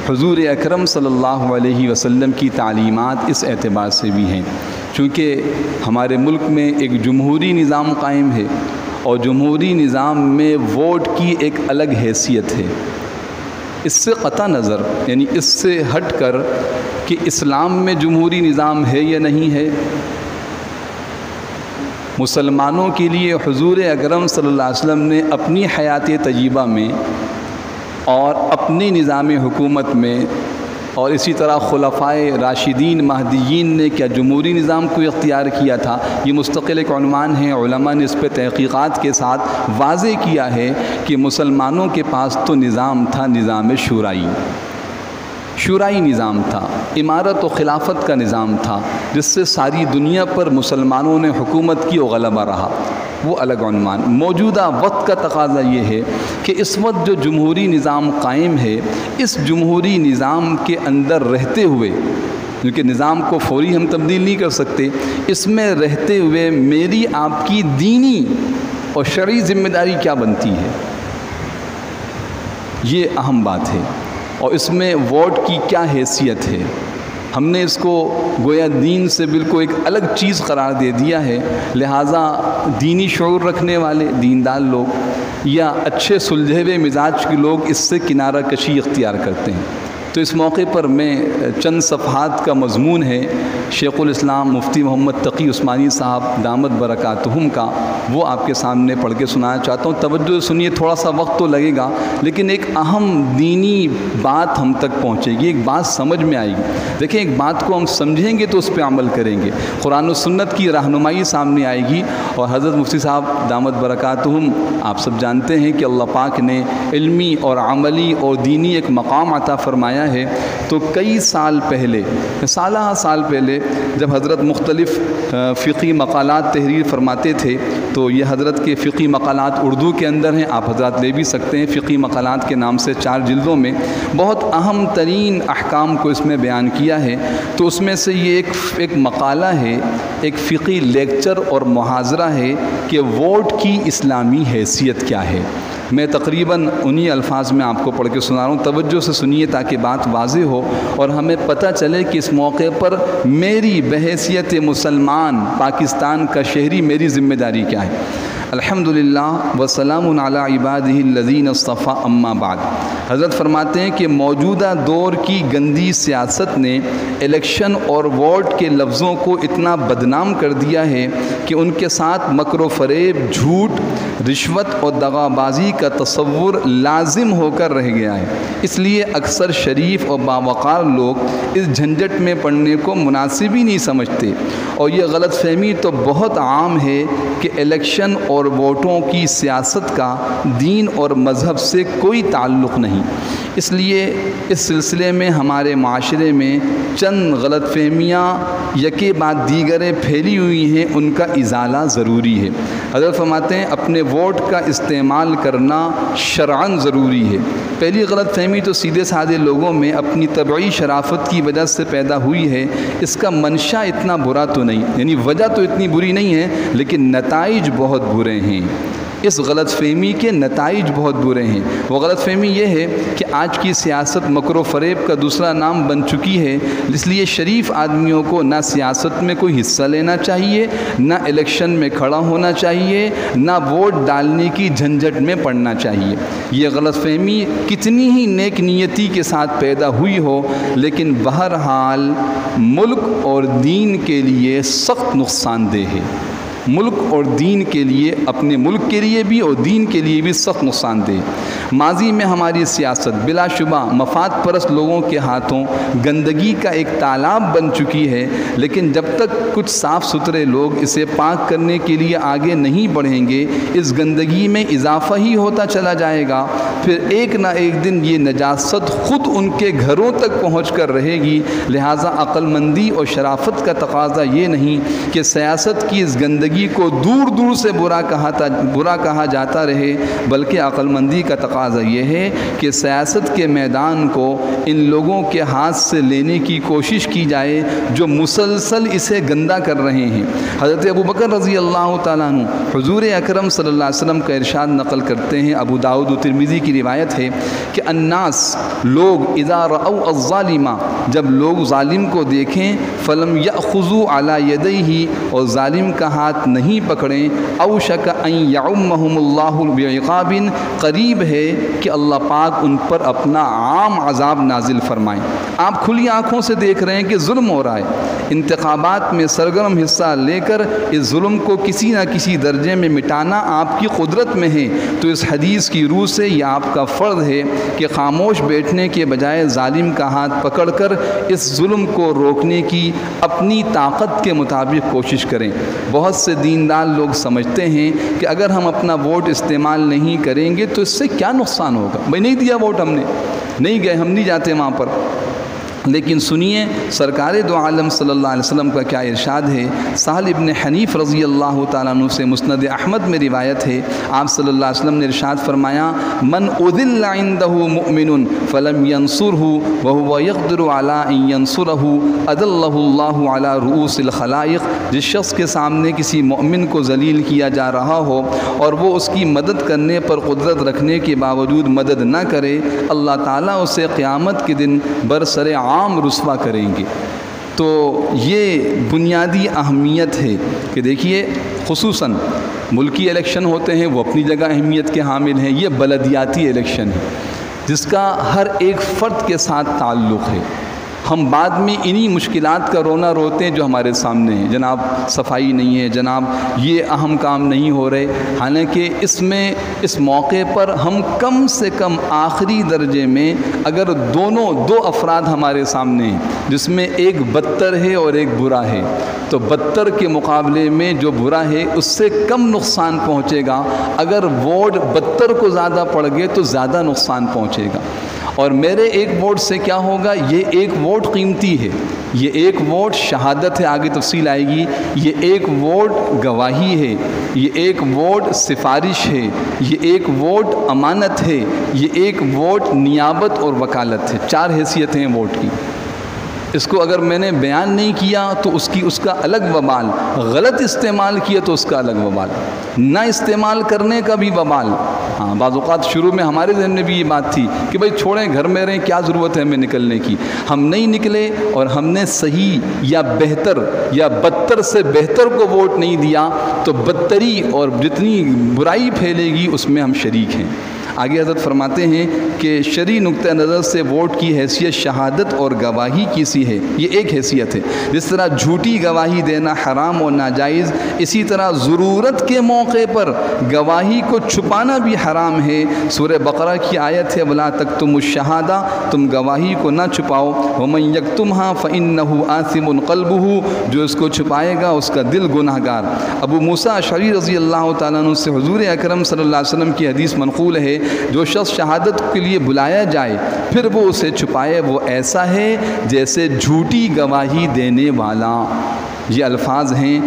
حضور اکرم صلی اللہ علیہ وسلم کی تعلیمات اس اعتبار سے بھی ہیں چونکہ ہمارے ملک میں ایک جمہوری نظام قائم ہے اور جمہوری نظام میں ووٹ کی ایک الگ حیثیت ہے۔ اس سے قطع نظر یعنی اس سے ہٹ کر کہ اسلام میں جمہوری نظام ہے یا نہیں ہے، مسلمانوں کے لیے حضور اکرم صلی اللہ علیہ وسلم نے اپنی حیات طیبہ میں اور اپنی نظام حکومت میں اور اسی طرح خلفائے راشدین مہدیین نے کیا جمہوری نظام کو اختیار کیا تھا، یہ مستقل ایک عنوان ہے۔ علماء نے اس پہ تحقیقات کے ساتھ واضح کیا ہے کہ مسلمانوں کے پاس تو نظام تھا نظام شورائی نظام تھا، امارت و خلافت کا نظام تھا جس سے ساری دنیا پر مسلمانوں نے حکومت کی و غلبہ رہا، وہ الگ عنوان۔ موجودہ وقت کا تقاضا یہ ہے کہ اس وقت جو جمہوری نظام قائم ہے، اس جمہوری نظام کے اندر رہتے ہوئے، کیونکہ نظام کو فوری ہم تبدیل نہیں کر سکتے، اس میں رہتے ہوئے میری آپ کی دینی اور شرعی ذمہ داری کیا بنتی ہے، یہ اہم بات ہے۔ اور اس میں ووٹ کی کیا حیثیت ہے، ہم نے اس کو گویا دین سے بالکل ایک الگ چیز قرار دے دیا ہے، لہٰذا دینی شعور رکھنے والے دیندار لوگ یا اچھے سلجھے ہوئے مزاج کے لوگ اس سے کنارہ کشی اختیار کرتے ہیں۔ تو اس موقع پر میں چند صفحات کا مضمون ہے شیخ الاسلام مفتی محمد تقی عثمانی صاحب دامت برکاتہم کا، وہ آپ کے سامنے پڑھ کے سنانا چاہتا ہوں۔ توجہ سنیے، تھوڑا سا وقت تو لگے گا لیکن ایک اہم دینی بات ہم تک پہنچے گی، ایک بات سمجھ میں آئے گی۔ دیکھیں، ایک بات کو ہم سمجھیں گے تو اس پہ عمل کریں گے، قرآن و سنت کی رہنمائی سامنے آئے گی۔ اور حضرت مفتی صاحب دامت برکاتہم، آپ سب جانتے ہیں کہ اللہ پاک نے علمی اور عملی اور دینی ایک مقام عطا فرمایا ہے۔ تو کئی سال پہلے، سال پہلے جب حضرت مختلف فقہی مقالات تحریر فرماتے تھے، تو یہ حضرت کے فقہی مقالات اردو کے اندر ہیں، آپ حضرات لے بھی سکتے ہیں، فقہی مقالات کے نام سے 4 جلدوں میں بہت اہم ترین احکام کو اس میں بیان کیا ہے۔ تو اس میں سے یہ ایک مقالہ ہے، ایک فقہی لیکچر اور محاضرہ ہے کہ ووٹ کی اسلامی حیثیت کیا ہے۔ میں تقریباً انہی الفاظ میں آپ کو پڑھ کے سنا رہا ہوں، توجہ سے سنیے تاکہ بات واضح ہو اور ہمیں پتہ چلے کہ اس موقع پر میری بحیثیت مسلمان پاکستان کا شہری میری ذمہ داری کیا ہے۔ الحمدللہ وسلام علی عبادہ الذین اصطفیٰ اما بعد۔ حضرت فرماتے ہیں کہ موجودہ دور کی گندی سیاست نے الیکشن اور ووٹ کے لفظوں کو اتنا بدنام کر دیا ہے کہ ان کے ساتھ مکر و فریب، جھوٹ، رشوت اور دغابازی کا تصور لازم ہو کر رہ گیا ہے۔ اس لیے اکثر شریف اور باوقار لوگ اس جھنجٹ میں پڑنے کو مناسب ہی نہیں سمجھتے، اور یہ غلط فہمی تو بہت عام ہے کہ الیکشن اور ووٹوں کی سیاست کا دین اور مذہب سے کوئی تعلق نہیں۔ اس لیے اس سلسلے میں ہمارے معاشرے میں چند غلط فہمیاں یکے بعد دیگریں پھیلی ہوئی ہیں، ان کا ازالہ ضروری ہے۔ حضرت فرماتے ہیں اپنے ووٹ کا استعمال کرنا شرعاً ضروری ہے۔ پہلی غلط فہمی تو سیدھے سادے لوگوں میں اپنی طبعی شرافت کی وجہ سے پیدا ہوئی ہے، اس کا منشا اتنا برا تو نہیں، یعنی وجہ تو اتنی بری نہیں ہے لیکن نتائج بہت برے ہیں۔ اس غلط فہمی کے نتائج بہت برے ہیں۔ وہ غلط فہمی یہ ہے کہ آج کی سیاست مکر و فریب کا دوسرا نام بن چکی ہے، اس لیے شریف آدمیوں کو نہ سیاست میں کوئی حصہ لینا چاہیے، نہ الیکشن میں کھڑا ہونا چاہیے، نہ ووٹ ڈالنے کی جھنجھٹ میں پڑنا چاہیے۔ یہ غلط فہمی کتنی ہی نیک نیتی کے ساتھ پیدا ہوئی ہو، لیکن بہرحال ملک اور دین کے لیے سخت نقصان دہ ہے۔ ملک اور دین کے لیے، اپنے ملک کے لیے بھی اور دین کے لیے بھی سخت نقصان دہ۔ ماضی میں ہماری سیاست بلا شبہ مفاد پرست لوگوں کے ہاتھوں گندگی کا ایک تالاب بن چکی ہے، لیکن جب تک کچھ صاف ستھرے لوگ اسے پاک کرنے کے لیے آگے نہیں بڑھیں گے، اس گندگی میں اضافہ ہی ہوتا چلا جائے گا۔ پھر ایک نہ ایک دن یہ نجاست خود ان کے گھروں تک پہنچ کر رہے گی۔ لہٰذا عقل مندی اور شرافت کا تقاضا یہ نہیں کہ سیاست کی اس گندگی کو دور دور سے برا کہا جاتا رہے، بلکہ عقل مندی کا تقاضا تقاضا یہ ہے کہ سیاست کے میدان کو ان لوگوں کے ہاتھ سے لینے کی کوشش کی جائے جو مسلسل اسے گندا کر رہے ہیں۔ حضرت ابوبکر رضی اللہ تعالیٰ عنہ حضور اکرم صلی اللہ علیہ وسلم کا ارشاد نقل کرتے ہیں، ابو داؤد و ترمذی کی روایت ہے کہ الناس لوگ اذا رأوا الظالم جب لوگ ظالم کو دیکھیں فلم یأخذوا علی یدیہ اور ظالم کا ہاتھ نہیں پکڑیں اوشک ان یعمہم اللہ بعقاب قریب ہے کہ اللہ پاک ان پر اپنا عام عذاب نازل فرمائیں۔ آپ کھلی آنکھوں سے دیکھ رہے ہیں کہ ظلم ہو رہا ہے، انتخابات میں سرگرم حصہ لے کر اس ظلم کو کسی نہ کسی درجے میں مٹانا آپ کی قدرت میں ہے، تو اس حدیث کی روح سے یہ آپ کا فرض ہے کہ خاموش بیٹھنے کے بجائے ظالم کا ہاتھ پکڑ کر اس ظلم کو روکنے کی اپنی طاقت کے مطابق کوشش کریں۔ بہت سے دیندار لوگ سمجھتے ہیں کہ اگر ہم اپنا ووٹ استعمال نہیں کریں گے تو اس سے کیا نقصان ہوگا، بھائی نہیں دیا ووٹ ہم نے، نہیں گئے، ہم نہیں جاتے وہاں پر۔ لیکن سنیے سرکار دو عالم صلی اللہ علیہ وسلم کا کیا ارشاد ہے۔ سہل ابن حنیف رضی اللہ تعالیٰ عنہ سے مسند احمد میں روایت ہے، آپ صلی اللہ علیہ وسلم نے ارشاد فرمایا من اذل عنده مؤمن فلم ينصره وهو يقدر على ان ينصره اذله الله على رؤوس الخلائق، جس شخص کے سامنے کسی مؤمن کو ذلیل کیا جا رہا ہو اور وہ اس کی مدد کرنے پر قدرت رکھنے کے باوجود مدد نہ کرے، اللہ تعالیٰ اسے قیامت کے دن برسر عام رسوا کریں گے۔ تو یہ بنیادی اہمیت ہے کہ دیکھیے خصوصاً ملکی الیکشن ہوتے ہیں وہ اپنی جگہ اہمیت کے حامل ہیں، یہ بلدیاتی الیکشن ہے جس کا ہر ایک فرد کے ساتھ تعلق ہے۔ ہم بعد میں انہی مشکلات کا رونا روتے ہیں جو ہمارے سامنے ہیں، جناب صفائی نہیں ہے، جناب یہ اہم کام نہیں ہو رہے، حالانکہ اس موقع پر ہم کم سے کم آخری درجے میں اگر دو افراد ہمارے سامنے ہیں جس میں ایک بدتر ہے اور ایک برا ہے، تو بدتر کے مقابلے میں جو برا ہے اس سے کم نقصان پہنچے گا، اگر ووٹ بدتر کو زیادہ پڑ گئے تو زیادہ نقصان پہنچے گا۔ اور میرے ایک ووٹ سے کیا ہوگا، یہ ایک ووٹ قیمتی ہے، یہ ایک ووٹ شہادت ہے، آگے تفصیل آئے گی، یہ ایک ووٹ گواہی ہے، یہ ایک ووٹ سفارش ہے، یہ ایک ووٹ امانت ہے، یہ ایک ووٹ نیابت اور وکالت ہے، 4 حیثیتیں ہیں ووٹ کی۔ اس کو اگر میں نے بیان نہیں کیا تو اس کا الگ وبال، غلط استعمال کیا تو اس کا الگ وبال، نہ استعمال کرنے کا بھی وبال۔ ہاں بعض اوقات شروع میں ہمارے ذہن میں بھی یہ بات تھی کہ بھائی چھوڑیں، گھر میں رہیں، کیا ضرورت ہے ہمیں نکلنے کی، ہم نہیں نکلے اور ہم نے صحیح یا بہتر یا بدتر سے بہتر کو ووٹ نہیں دیا تو بدتری اور جتنی برائی پھیلے گی اس میں ہم شریک ہیں۔ آگے حضرت فرماتے ہیں کہ شرعی نقطہ نظر سے ووٹ کی حیثیت شہادت اور گواہی کی سی ہے، یہ ایک حیثیت ہے۔ جس طرح جھوٹی گواہی دینا حرام اور ناجائز، اسی طرح ضرورت کے موقع پر گواہی کو چھپانا بھی حرام ہے۔ سورہ بقرہ کی آیت ہے وَلَا تَكْتُمُوا الشَّهَادَةَ، تم گواہی کو نہ چھپاؤ، وَمَن يَكْتُمْهَا فَإِنَّهُ آثِمٌ قَلْبُهُ، جو اس کو چھپائے گا اس کا دل گناہگار۔ ابو موسیٰ اشعری رضی اللہ تعالیٰ عنہ سے حضور اکرم صلی اللہ علیہ وسلم کی حدیث منقول ہے، جو شخص شہادت کے لیے بلایا جائے پھر وہ اسے چھپائے وہ ایسا ہے جیسے جھوٹی گواہی دینے والا۔ یہ الفاظ ہیں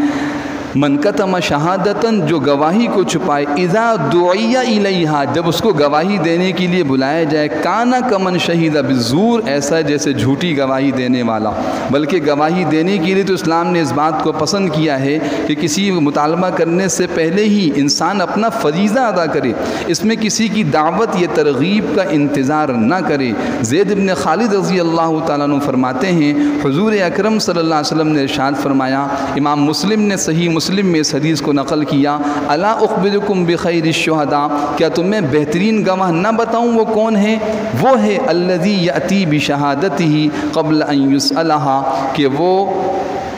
من کتم شہادتاً، جو گواہی کو چھپائے، اذا دعی الیہا، جب اس کو گواہی دینے کے لیے بلایا جائے، کانا کمن شہید بالزور، ایسا جیسے جھوٹی گواہی دینے والا۔ بلکہ گواہی دینے کے لیے تو اسلام نے اس بات کو پسند کیا ہے کہ کسی مطالبہ کرنے سے پہلے ہی انسان اپنا فریضہ ادا کرے، اس میں کسی کی دعوت یا ترغیب کا انتظار نہ کرے۔ زید بن خالد رضی اللہ تعالیٰ عنہ فرماتے ہیں حضور اکرم صلی اللہ علیہ وسلم نے ارشاد فرمایا، امام مسلم نے صحیح مسلم میں اس حدیث کو نقل کیا، الا اخبرکم بخیر الشہداء، کیا تمہیں بہترین گواہ نہ بتاؤں وہ کون ہے؟ وہ ہے الذی یأتی بشہادتہ قبل ان یسألہا، کہ وہ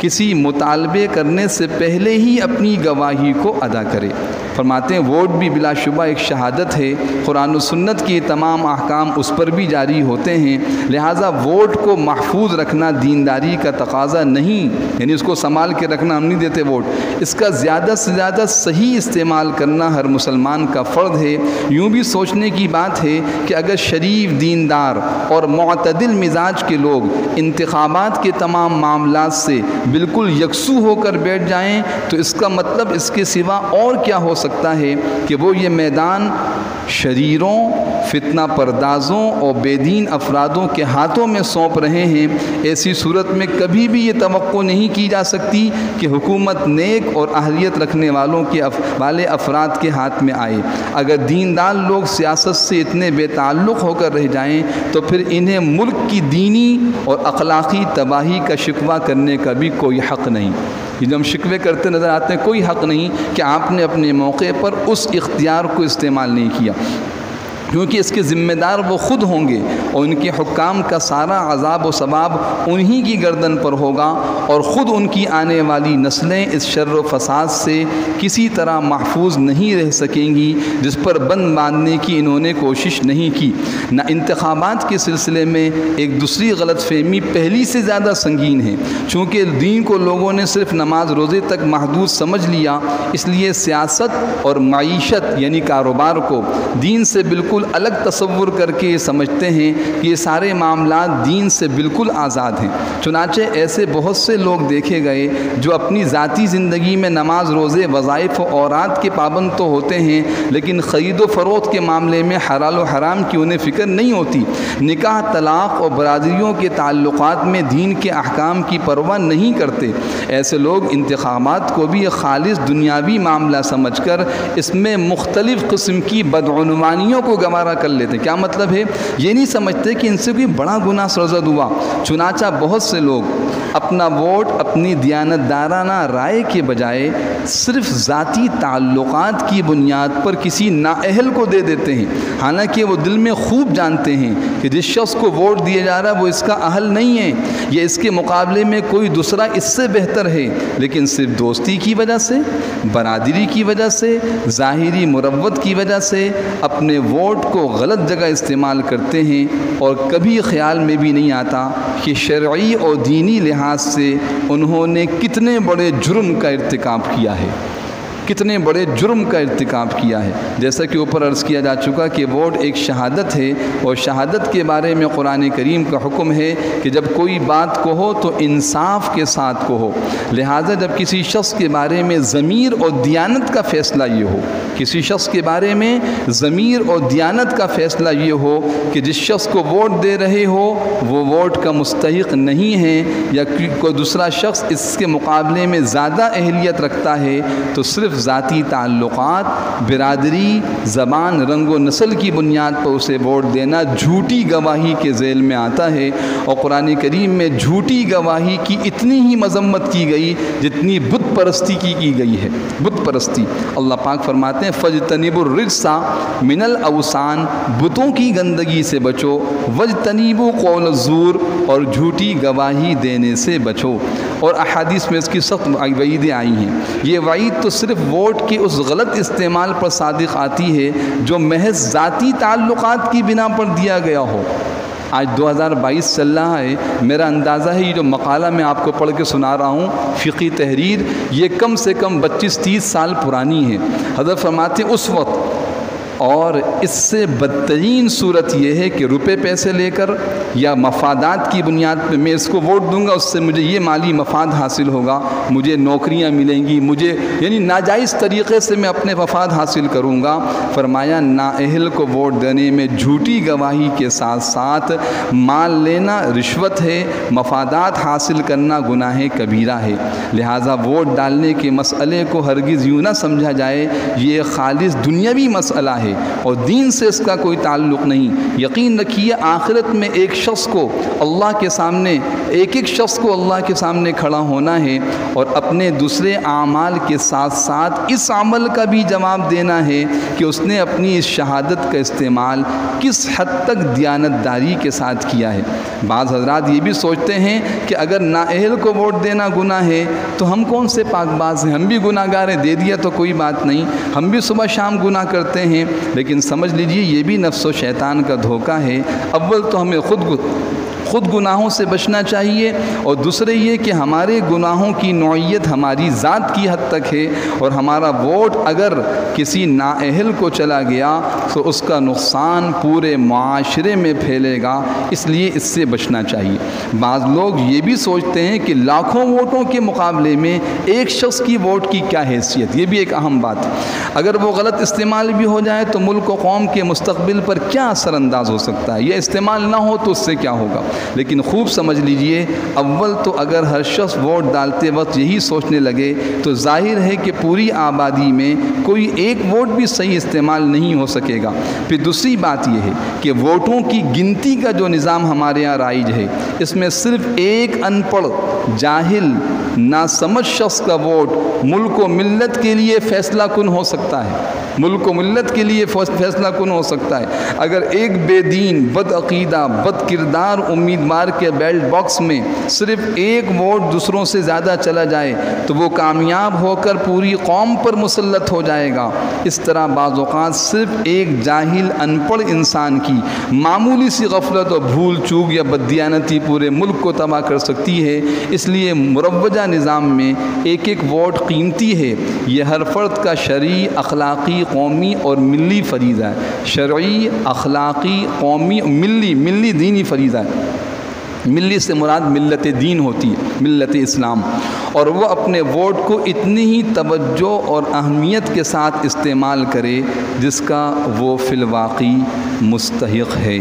کسی مطالبے کرنے سے پہلے ہی اپنی گواہی کو ادا کرے۔ فرماتے ہیں ووٹ بھی بلا شبہ ایک شہادت ہے، قرآن و سنت کے تمام احکام اس پر بھی جاری ہوتے ہیں، لہٰذا ووٹ کو محفوظ رکھنا دینداری کا تقاضا نہیں، یعنی اس کو سنبھال کے رکھنا ہم نہیں دیتے ووٹ، اس کا زیادہ سے زیادہ صحیح استعمال کرنا ہر مسلمان کا فرض ہے۔ یوں بھی سوچنے کی بات ہے کہ اگر شریف، دیندار اور معتدل مزاج کے لوگ انتخابات کے تمام معاملات سے بالکل یکسو ہو کر بیٹھ جائیں تو اس کا مطلب اس کے سوا اور کیا ہو سکتا ہے کہ وہ یہ میدان شریروں، فتنہ پردازوں اور بے دین افرادوں کے ہاتھوں میں سونپ رہے ہیں، ایسی صورت میں کبھی بھی یہ توقع نہیں کی جا سکتی کہ حکومت نیک اور اہلیت رکھنے والے افراد کے ہاتھ میں آئے۔ اگر دیندار لوگ سیاست سے اتنے بے تعلق ہو کر رہ جائیں تو پھر انہیں ملک کی دینی اور اخلاقی تباہی کا شکوہ کرنے کا بھی کوئی حق نہیں۔ یہ جو ہم شکوے کرتے نظر آتے ہیں، کوئی حق نہیں کہ آپ نے اپنے موقع پر اس اختیار کو استعمال نہیں کیا، کیونکہ اس کے ذمہ دار وہ خود ہوں گے اور ان کے حکام کا سارا عذاب و ثواب انہی کی گردن پر ہوگا، اور خود ان کی آنے والی نسلیں اس شر و فساد سے کسی طرح محفوظ نہیں رہ سکیں گی جس پر بند باندھنے کی انہوں نے کوشش نہیں کی۔ نہ انتخابات کے سلسلے میں ایک دوسری غلط فہمی پہلی سے زیادہ سنگین ہے، چونکہ دین کو لوگوں نے صرف نماز روزے تک محدود سمجھ لیا، اس لیے سیاست اور معیشت یعنی کاروبار کو دین سے بالکل الگ تصور کر کے یہ سمجھتے ہیں کہ یہ سارے معاملات دین سے بالکل آزاد ہیں۔ چنانچہ ایسے بہت سے لوگ دیکھے گئے جو اپنی ذاتی زندگی میں نماز روزے وظائف و اوراد کے پابند تو ہوتے ہیں، لیکن خرید و فروخت کے معاملے میں حلال و حرام کی انہیں فکر نہیں ہوتی، نکاح طلاق اور برادریوں کے تعلقات میں دین کے احکام کی پرواہ نہیں کرتے۔ ایسے لوگ انتخابات کو بھی ایک خالص دنیاوی معاملہ سمجھ کر اس میں مختلف قسم کی بدعنوانیوں کو گوارا کر لیتے۔ کیا مطلب ہے؟ یہ نہیں سمجھتے کہ ان سے کوئی بڑا گناہ سرزد ہوا۔ چنانچہ بہت سے لوگ اپنا ووٹ اپنی دیانتدارانہ رائے کے بجائے صرف ذاتی تعلقات کی بنیاد پر کسی نااہل کو دے دیتے ہیں، حالانکہ وہ دل میں خوب جانتے ہیں کہ جس شخص کو ووٹ دیا جا رہا ہے وہ اس کا اہل نہیں ہے، یا اس کے مقابلے میں کوئی دوسرا اس سے بہتر ہے، لیکن صرف دوستی کی وجہ سے، برادری کی وجہ سے، ظاہری مروت کی وجہ سے اپنے ووٹ کو غلط جگہ استعمال کرتے ہیں، اور کبھی خیال میں بھی نہیں آتا کہ شرعی اور دینی لحاظ سے انہوں نے کتنے بڑے جرم کا ارتکاب کیا ہے، کتنے بڑے جرم کا ارتکاب کیا ہے۔ جیسا کہ اوپر عرض کیا جا چکا کہ ووٹ ایک شہادت ہے، اور شہادت کے بارے میں قرآن کریم کا حکم ہے کہ جب کوئی بات کہو تو انصاف کے ساتھ کہو۔ لہٰذا جب کسی شخص کے بارے میں ضمیر اور دیانت کا فیصلہ یہ ہو، کسی شخص کے بارے میں ضمیر اور دیانت کا فیصلہ یہ ہو کہ جس شخص کو ووٹ دے رہے ہو وہ ووٹ کا مستحق نہیں ہے، یا کوئی دوسرا شخص اس کے مقابلے میں زیادہ اہلیت رکھتا ہے، تو صرف ذاتی تعلقات، برادری، زبان، رنگ و نسل کی بنیاد پر اسے ووٹ دینا جھوٹی گواہی کے ذیل میں آتا ہے۔ اور قرآن کریم میں جھوٹی گواہی کی اتنی ہی مذمت کی گئی جتنی بت پرستی کی گئی ہے۔ بت پرستی، اللہ پاک فرماتے ہیں فَاجْتَنِبُوا الرِّجْسَ مِنَ الْأَوْثَانِ، بتوں کی گندگی سے بچو، وَاجْتَنِبُوا قَوْلَ الزُّورِ، اور جھوٹی گواہی دینے سے بچو۔ اور احادیث میں اس کی سخت وعیدیں آئی ہیں۔ یہ وعید تو صرف ووٹ کے اس غلط استعمال پر صادق آتی ہے جو محض ذاتی تعلقات کی بنا پر دیا گیا ہو۔ آج 2022 چل رہا ہے، میرا اندازہ ہے یہ جو مقالہ میں آپ کو پڑھ کے سنا رہا ہوں، فقہی تحریر، یہ کم سے کم 25-30 سال پرانی ہے۔ حضرت فرماتے ہیں اس وقت، اور اس سے بدترین صورت یہ ہے کہ روپے پیسے لے کر یا مفادات کی بنیاد پہ میں اس کو ووٹ دوں گا، اس سے مجھے یہ مالی مفاد حاصل ہوگا، مجھے نوکریاں ملیں گی، مجھے یعنی ناجائز طریقے سے میں اپنے مفاد حاصل کروں گا۔ فرمایا نااہل کو ووٹ دینے میں جھوٹی گواہی کے ساتھ ساتھ مال لینا رشوت ہے، مفادات حاصل کرنا گناہ کبیرہ ہے۔ لہٰذا ووٹ ڈالنے کے مسئلے کو ہرگز یوں نہ سمجھا جائے یہ خالص دنیاوی مسئلہ ہے اور دین سے اس کا کوئی تعلق نہیں۔ یقین رکھیے آخرت میں ایک شخص کو اللہ کے سامنے، ایک شخص کو اللہ کے سامنے کھڑا ہونا ہے اور اپنے دوسرے اعمال کے ساتھ ساتھ اس عمل کا بھی جواب دینا ہے کہ اس نے اپنی اس شہادت کا استعمال کس حد تک دیانتداری کے ساتھ کیا ہے۔ بعض حضرات یہ بھی سوچتے ہیں کہ اگر نااہل کو ووٹ دینا گناہ ہے تو ہم کون سے پاک باز ہیں، ہم بھی گناہ گار ہیں، دے دیا تو کوئی بات نہیں، ہم بھی صبح شام گناہ کرتے ہیں۔ لیکن سمجھ لیجئے یہ بھی نفس و شیطان کا دھوکہ ہے۔ اول تو ہمیں خود گناہوں سے بچنا چاہیے، اور دوسرے یہ کہ ہمارے گناہوں کی نوعیت ہماری ذات کی حد تک ہے، اور ہمارا ووٹ اگر کسی نااہل کو چلا گیا تو اس کا نقصان پورے معاشرے میں پھیلے گا، اس لیے اس سے بچنا چاہیے۔ بعض لوگ یہ بھی سوچتے ہیں کہ لاکھوں ووٹوں کے مقابلے میں ایک شخص کی ووٹ کی کیا حیثیت، یہ بھی ایک اہم بات ہے۔ اگر وہ غلط استعمال بھی ہو جائے تو ملک و قوم کے مستقبل پر کیا اثر انداز ہو سکتا ہے، یہ استعمال نہ ہو تو اس سے کیا ہوگا۔ لیکن خوب سمجھ لیجئے، اول تو اگر ہر شخص ووٹ ڈالتے وقت یہی سوچنے لگے تو ظاہر ہے کہ پوری آبادی میں کوئی ایک ووٹ بھی صحیح استعمال نہیں ہو سکے گا۔ پھر دوسری بات یہ ہے کہ ووٹوں کی گنتی کا جو نظام ہمارے یہاں رائج ہے، اس میں صرف ایک ان پڑھ، جاہل، ناسمجھ شخص کا ووٹ ملک و ملت کے لیے فیصلہ کن ہو سکتا ہے، ملک و ملت کے لیے فیصلہ کن ہو سکتا ہے۔ اگر ایک بے دین، بد عقیدہ، بد کردار امیدوار کے بیلٹ باکس میں صرف ایک ووٹ دوسروں سے زیادہ چلا جائے تو وہ کامیاب ہو کر پوری قوم پر مسلط ہو جائے گا۔ اس طرح بعض اوقات صرف ایک جاہل ان پڑھ انسان کی معمولی سی غفلت اور بھول چوک یا بددیانتی پورے ملک کو تباہ کر سکتی ہے۔ اس لیے مروجہ نظام میں ایک ایک ووٹ قیمتی ہے، یہ ہر فرد کا شرعی، اخلاقی، قومی اور ملی فریضہ ہے۔ شرعی، اخلاقی، قومی، ملی دینی فریضہ ہے۔ ملی سے مراد ملت دین ہوتی ہے، ملت اسلام، اور وہ اپنے ووٹ کو اتنی ہی توجہ اور اہمیت کے ساتھ استعمال کرے جس کا وہ فی الواقع مستحق ہے۔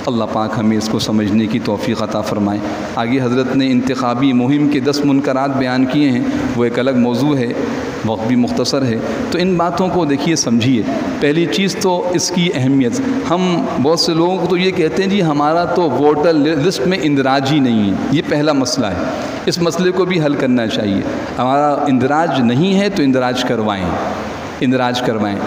اللہ پاک ہمیں اس کو سمجھنے کی توفیق عطا فرمائے۔ آگے حضرت نے انتخابی مہم کے 10 منکرات بیان کیے ہیں، وہ ایک الگ موضوع ہے، وقت بھی مختصر ہے، تو ان باتوں کو دیکھیے، سمجھیے۔ پہلی چیز تو اس کی اہمیت، ہم بہت سے لوگ تو یہ کہتے ہیں جی ہمارا تو ووٹر لسٹ میں اندراج ہی نہیں ہے، یہ پہلا مسئلہ ہے، اس مسئلے کو بھی حل کرنا چاہیے۔ ہمارا اندراج نہیں ہے تو اندراج کروائیں۔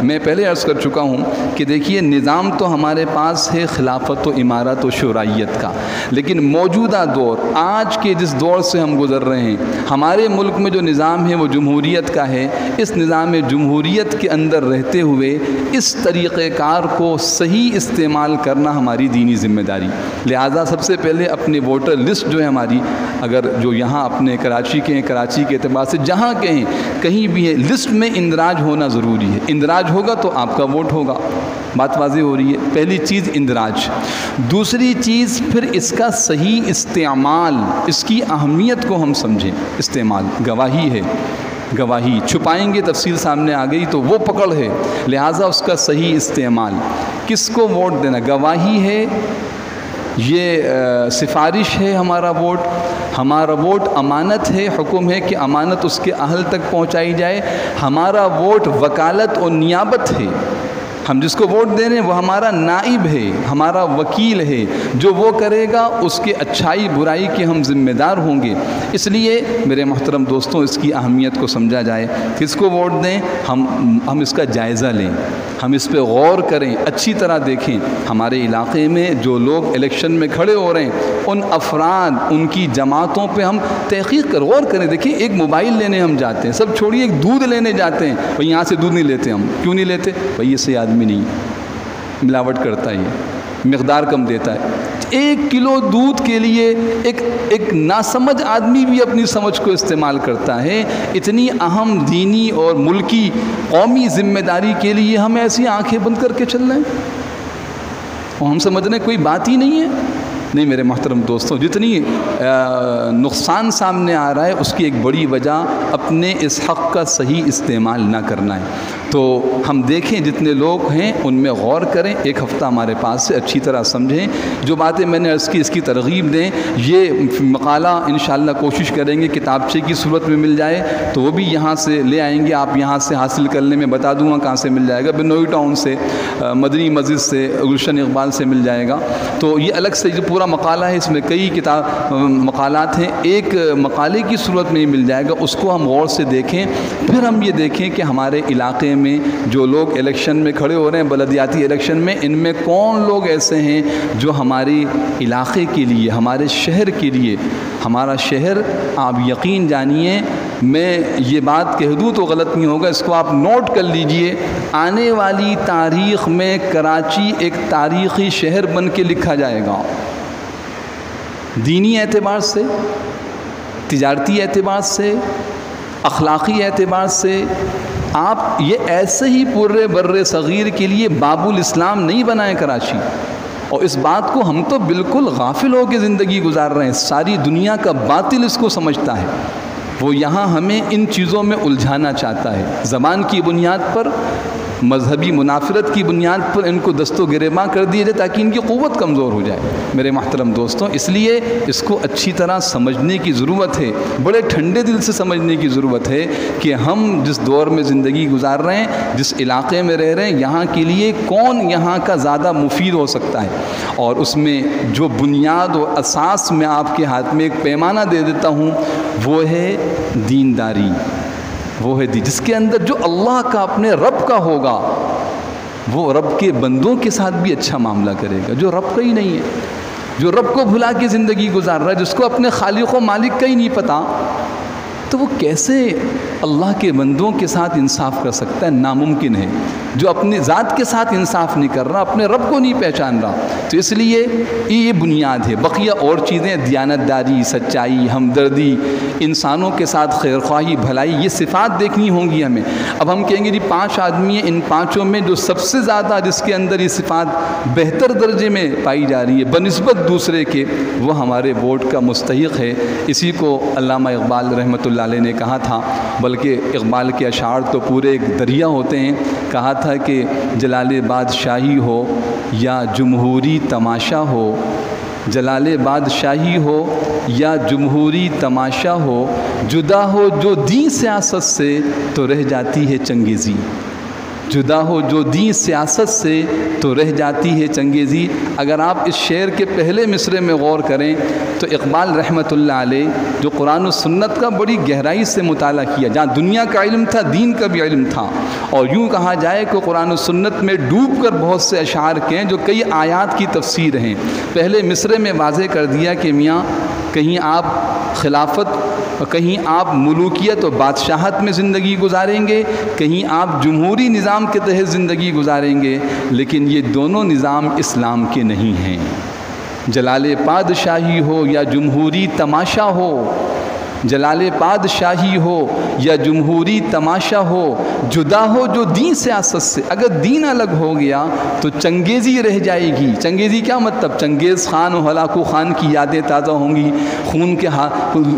میں پہلے عرض کر چکا ہوں کہ دیکھیے، نظام تو ہمارے پاس ہے خلافت و امارت و شورائیت کا، لیکن موجودہ دور، آج کے جس دور سے ہم گزر رہے ہیں، ہمارے ملک میں جو نظام ہے وہ جمہوریت کا ہے۔ اس نظام جمہوریت کے اندر رہتے ہوئے اس طریقہ کار کو صحیح استعمال کرنا ہماری دینی ذمہ داری۔ لہٰذا سب سے پہلے اپنے ووٹر لسٹ جو ہے ہماری، اگر جو یہاں اپنے کراچی کے ہیں، کراچی کے اعتبار سے جہاں کے ہیں، کہیں بھی ہے، لسٹ میں اندراج ہونا ضروری ہے۔ اندراج ہوگا تو آپ کا ووٹ ہوگا۔ بات واضح ہو رہی ہے؟ پہلی چیز اندراج۔ دوسری چیز پھر اس کا صحیح استعمال، اس کی اہمیت کو ہم سمجھیں۔ استعمال گواہی ہے، گواہی چھپائیں گے تفصیل سامنے آ گئی تو وہ پکڑ ہے، لہٰذا اس کا صحیح استعمال۔ کس کو ووٹ دینا؟ گواہی ہے، یہ سفارش ہے ہمارا ووٹ امانت ہے، حکم ہے کہ امانت اس کے اہل تک پہنچائی جائے۔ ہمارا ووٹ وکالت اور نیابت ہے، ہم جس کو ووٹ دے رہے ہیں وہ ہمارا نائب ہے، ہمارا وکیل ہے، جو وہ کرے گا اس کے اچھائی برائی کے ہم ذمہ دار ہوں گے۔ اس لیے میرے محترم دوستوں، اس کی اہمیت کو سمجھا جائے۔ کس کو ووٹ دیں، ہم اس کا جائزہ لیں، ہم اس پہ غور کریں، اچھی طرح دیکھیں۔ ہمارے علاقے میں جو لوگ الیکشن میں کھڑے ہو رہے ہیں، ان افراد، ان کی جماعتوں پہ ہم تحقیق کر غور کریں۔ دیکھیں، ایک موبائل لینے ہم جاتے ہیں، سب چھوڑیے، ایک دودھ لینے جاتے ہیں، بھائی یہاں سے دودھ نہیں لیتے ہم، کیوں نہیں لیتے؟ بھائی یہ صحیح آدمی نہیں، ملاوٹ کرتا ہے، یہ مقدار کم دیتا ہے۔ 1 کلو دودھ کے لیے ایک ناسمجھ آدمی بھی اپنی سمجھ کو استعمال کرتا ہے۔ اتنی اہم دینی اور ملکی قومی ذمہ داری کے لیے ہم ایسی آنکھیں بند کر کے چل رہے ہیں اور ہم سمجھ رہے ہیں کوئی بات ہی نہیں ہے۔ نہیں میرے محترم دوستوں، جتنی نقصان سامنے آ رہا ہے اس کی ایک بڑی وجہ اپنے اس حق کا صحیح استعمال نہ کرنا ہے۔ تو ہم دیکھیں، جتنے لوگ ہیں ان میں غور کریں، ایک ہفتہ ہمارے پاس سے اچھی طرح سمجھیں۔ جو باتیں میں نے عرض کی اس کی ترغیب دیں۔ یہ مقالہ انشاءاللہ کوشش کریں گے کتابچے کی صورت میں مل جائے تو وہ بھی یہاں سے لے آئیں گے، آپ یہاں سے حاصل کرنے میں بتا دوں گا کہاں سے مل جائے گا، بنوئی ٹاؤن سے، مدنی مسجد سے، گلشن اقبال سے مل جائے گا۔ تو یہ الگ سے جو پورا مقالہ ہے، اس میں کئی مقالات ہیں، ایک مقالے کی صورت میں ہی مل جائے گا، اس کو ہم غور سے دیکھیں۔ پھر ہم یہ دیکھیں کہ ہمارے علاقے میں جو لوگ الیکشن میں کھڑے ہو رہے ہیں، بلدیاتی الیکشن میں، ان میں کون لوگ ایسے ہیں جو ہمارے علاقے کے لیے، ہمارے شہر کے لیے، ہمارا شہر، آپ یقین جانیے، میں یہ بات کہہ دوں تو غلط نہیں ہوگا، اس کو آپ نوٹ کر لیجئے، آنے والی تاریخ میں کراچی ایک تاریخی شہر بن کے لکھا جائے گا۔ دینی اعتبار سے، تجارتی اعتبار سے، اخلاقی اعتبار سے آپ یہ ایسے ہی پورے بر صغیر کے لیے باب الاسلام نہیں بنائیں کراچی، اور اس بات کو ہم تو بالکل غافل ہو کے زندگی گزار رہے ہیں۔ ساری دنیا کا باطل اس کو سمجھتا ہے، وہ یہاں ہمیں ان چیزوں میں الجھانا چاہتا ہے، زبان کی بنیاد پر، مذہبی منافرت کی بنیاد پر ان کو دست و گریباں کر دیا جائے تاکہ ان کی قوت کمزور ہو جائے۔ میرے محترم دوستوں، اس لیے اس کو اچھی طرح سمجھنے کی ضرورت ہے، بڑے ٹھنڈے دل سے سمجھنے کی ضرورت ہے کہ ہم جس دور میں زندگی گزار رہے ہیں، جس علاقے میں رہ رہے ہیں، یہاں کے لیے کون یہاں کا زیادہ مفید ہو سکتا ہے، اور اس میں جو بنیاد و اساس میں آپ کے ہاتھ میں ایک پیمانہ دے دیتا ہوں وہ ہے دینداری، وہ ہے جس کے اندر جو اللہ کا اپنے رب کا ہوگا وہ رب کے بندوں کے ساتھ بھی اچھا معاملہ کرے گا۔ جو رب کا ہی نہیں ہے، جو رب کو بھلا کے زندگی گزار رہا ہے، جس کو اپنے خالق و مالک کا ہی نہیں پتہ، تو وہ کیسے اللہ کے بندوں کے ساتھ انصاف کر سکتا ہے؟ ناممکن ہے۔ جو اپنی ذات کے ساتھ انصاف نہیں کر رہا، اپنے رب کو نہیں پہچان رہا، تو اس لیے یہ بنیاد ہے۔ بقیہ اور چیزیں، دیانتداری، سچائی، ہمدردی، انسانوں کے ساتھ خیرخواہی، بھلائی، یہ صفات دیکھنی ہوں گی ہمیں۔ اب ہم کہیں گے جی 5 آدمی ہیں، ان 5 میں جو سب سے زیادہ جس کے اندر یہ صفات بہتر درجے میں پائی جا رہی ہے بنسبت دوسرے کے، وہ ہمارے ووٹ کا مستحق ہے۔ اسی کو علامہ اقبال رحمۃ اللہ علیہ نے کہا تھا، بلکہ اقبال کے اشعار تو پورے ایک دریا ہوتے ہیں۔ کہا تھا کہ جلال بادشاہی ہو یا جمہوری تماشا ہو، جلال بادشاہی ہو یا جمہوری تماشا ہو، جدا ہو جو دین سیاست سے تو رہ جاتی ہے چنگیزی، جدا ہو جو دین سیاست سے تو رہ جاتی ہے چنگیزی۔ اگر آپ اس شعر کے پہلے مصرے میں غور کریں تو اقبال رحمۃ اللہ علیہ جو قرآن و سنت کا بڑی گہرائی سے مطالعہ کیا، جہاں دنیا کا علم تھا دین کا بھی علم تھا، اور یوں کہا جائے کہ قرآن و سنت میں ڈوب کر بہت سے اشعار کے ہیں جو کئی آیات کی تفسیر ہیں۔ پہلے مصرے میں واضح کر دیا کہ میاں کہیں آپ خلافت، کہیں آپ ملوکیت و بادشاہت میں زندگی گزاریں گے، کہیں آپ جمہوری نظام کے تحت زندگی گزاریں گے، لیکن یہ دونوں نظام اسلام کے نہیں ہیں۔ جلال بادشاہی ہو یا جمہوری تماشا ہو، جلال بادشاہی ہو یا جمہوری تماشا ہو، جدا ہو جو دین سیاست سے۔ اگر دین الگ ہو گیا تو چنگیزی رہ جائے گی۔ چنگیزی کیا مطلب؟ چنگیز خان و ہلاکو خان کی یادیں تازہ ہوں گی، خون کے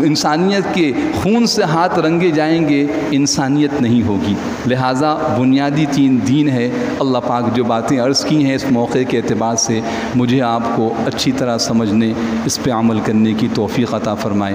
انسانیت کے خون سے ہاتھ رنگے جائیں گے، انسانیت نہیں ہوگی۔ لہٰذا بنیادی دین ہے۔ اللہ پاک جو باتیں عرض کی ہیں اس موقع کے اعتبار سے مجھے آپ کو اچھی طرح سمجھنے، اس پہ عمل کرنے کی توفیق عطا فرمائے۔